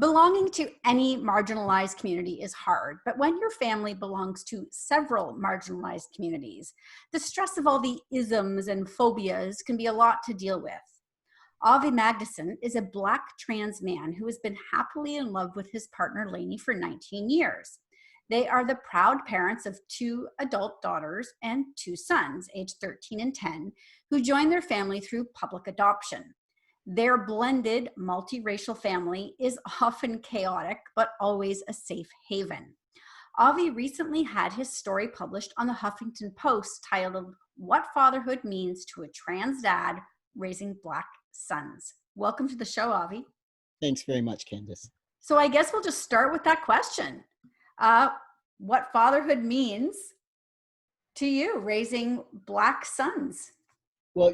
Belonging to any marginalized community is hard, but when your family belongs to several marginalized communities, the stress of all the isms and phobias can be a lot to deal with. Avi Magidsohn is a Black trans man who has been happily in love with his partner Lainey for 19 years. They are the proud parents of 2 adult daughters and 2 sons, aged 13 and 10, who joined their family through public adoption. Their blended multiracial family is often chaotic, but always a safe haven. Avi recently had his story published on the Huffington Post titled, "What Fatherhood Means to a Trans Dad Raising Black Sons." Welcome to the show, Avi. Thanks very much, Candace. So I guess we'll just start with that question. What fatherhood means to you, raising Black sons? Well,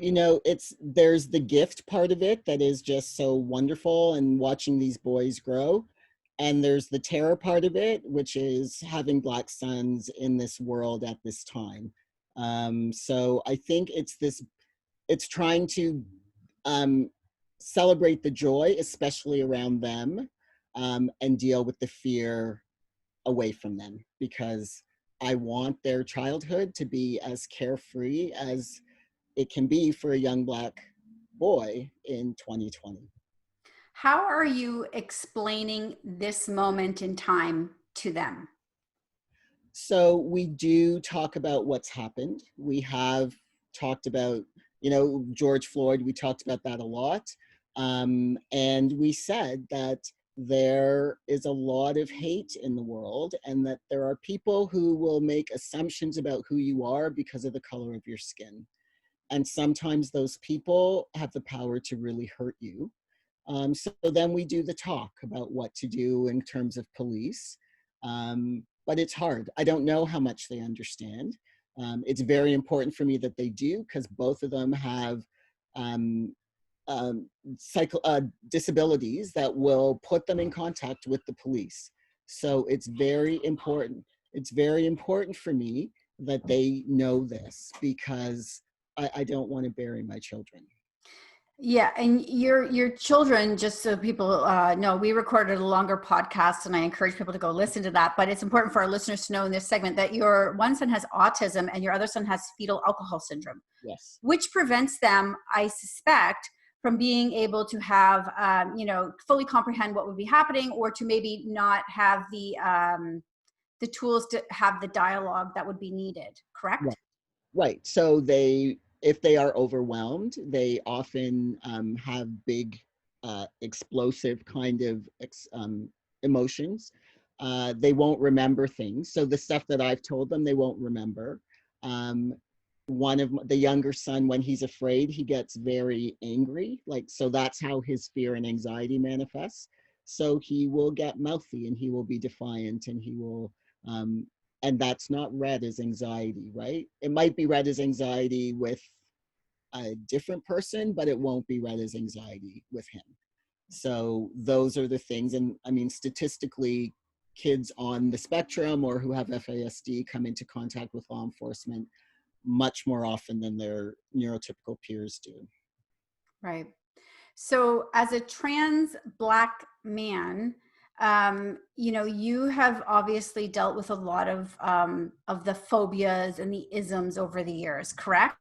there's the gift part of it that is just so wonderful and watching these boys grow. And there's the terror part of it, which is having Black sons in this world at this time. So I think it's trying to celebrate the joy, especially around them, and deal with the fear away from them, because I want their childhood to be as carefree as it can be for a young Black boy in 2020. How are you explaining this moment in time to them? So we do talk about what's happened. We have talked about, George Floyd, we talked about that a lot. And we said that there is a lot of hate in the world and that there are people who will make assumptions about who you are because of the color of your skin. And sometimes those people have the power to really hurt you. So then we do the talk about what to do in terms of police. But it's hard. I don't know how much they understand. It's very important for me that they do, because both of them have disabilities that will put them in contact with the police. So it's very important. It's very important for me that they know this, because I don't want to bury my children. Yeah, and your children, just so people know, we recorded a longer podcast, and I encourage people to go listen to that. But it's important for our listeners to know in this segment that your one son has autism and your other son has fetal alcohol syndrome. Yes. Which prevents them, I suspect, from being able to have, fully comprehend what would be happening, or to maybe not have the tools to have the dialogue that would be needed. Correct? Right. So if they are overwhelmed, they often have big, explosive kind of emotions. They won't remember things. So the stuff that I've told them, they won't remember. One of the younger son, when he's afraid, he gets very angry. So that's how his fear and anxiety manifests. So he will get mouthy and he will be defiant, and he will, and that's not read as anxiety, right? It might be read as anxiety with a different person, but it won't be read as anxiety with him. So those are the things. And I mean, statistically, kids on the spectrum or who have FASD come into contact with law enforcement much more often than their neurotypical peers do. Right. So as a trans Black man, you have obviously dealt with a lot of the phobias and the isms over the years, correct?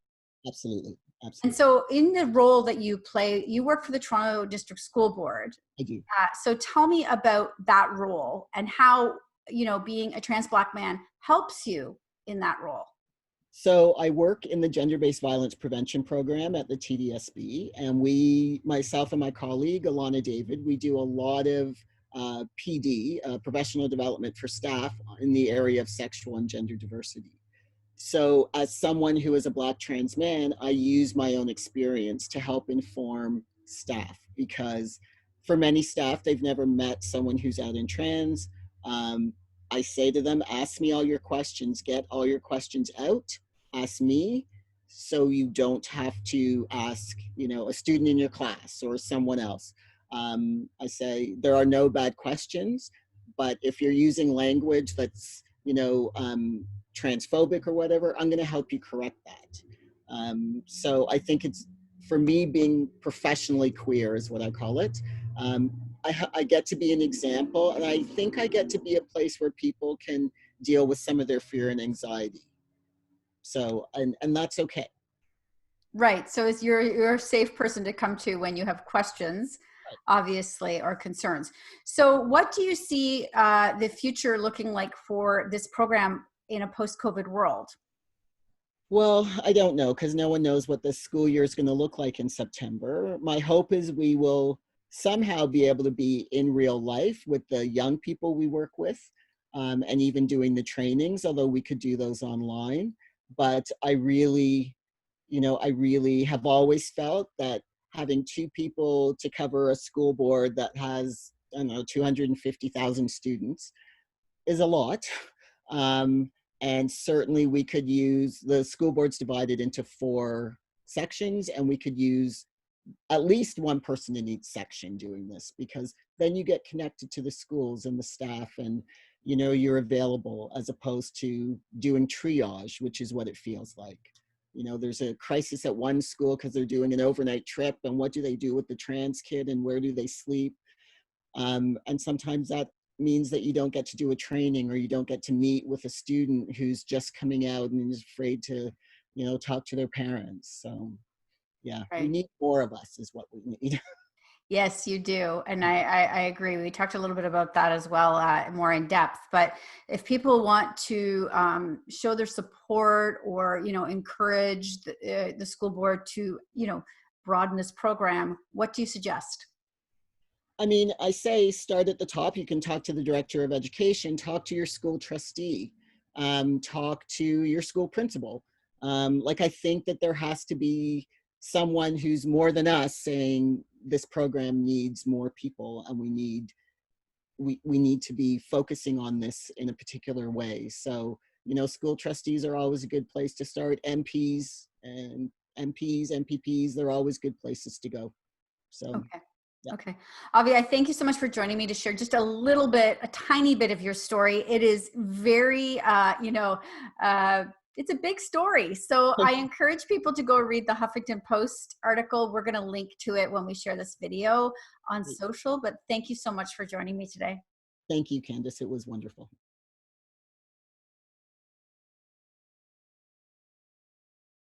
Absolutely. And so in the role that you play, you work for the Toronto District School Board. I do. So tell me about that role and how, being a trans Black man helps you in that role. So I work in the gender-based violence prevention program at the TDSB, and myself and my colleague, Alana David, we do a lot of PD, professional development for staff in the area of sexual and gender diversity. So as someone who is a Black trans man, I use my own experience to help inform staff, because for many staff, they've never met someone who's out in trans. I say to them, ask me all your questions, get all your questions out, ask me, so you don't have to ask, a student in your class or someone else. I say there are no bad questions, but if you're using language that's, transphobic or whatever, I'm going to help you correct that. So I think it's, for me, being professionally queer is what I call it. I get to be an example, and I think I get to be a place where people can deal with some of their fear and anxiety. So, and that's okay. Right. So is you're a safe person to come to when you have questions, Right. obviously, or concerns. So what do you see the future looking like for this program in a post-COVID world? Well, I don't know because no one knows what the school year is going to look like in September. My hope is we will somehow be able to be in real life with the young people we work with, and even doing the trainings, although we could do those online. But I really, I really have always felt that having two people to cover a school board that has, I don't know, 250,000 students is a lot. Um, and certainly we could use, the school board's divided into 4 sections, and we could use at least one person in each section doing this, because then you get connected to the schools and the staff, and you're available, as opposed to doing triage, which is what it feels like. There's a crisis at one school because they're doing an overnight trip, and what do they do with the trans kid, and where do they sleep? And sometimes that means that you don't get to do a training, or you don't get to meet with a student who's just coming out and is afraid to, talk to their parents. So yeah, we Right. need more of us is what we need. Yes, you do. And I agree. We talked a little bit about that as well, more in depth. But if people want to show their support or, encourage the school board to, broaden this program, what do you suggest? I mean, I say start at the top. You can talk to the director of education, talk to your school trustee, talk to your school principal. Like, I think that there has to be someone who's more than us saying this program needs more people, and we need to be focusing on this in a particular way. So, school trustees are always a good place to start. MPs, they're always good places to go. So, Okay. yeah. Okay. Avi, I thank you so much for joining me to share just a tiny bit of your story. It is very, it's a big story. So I encourage people to go read the Huffington Post article. We're going to link to it when we share this video on social, but thank you so much for joining me today. Thank you, Candace. It was wonderful.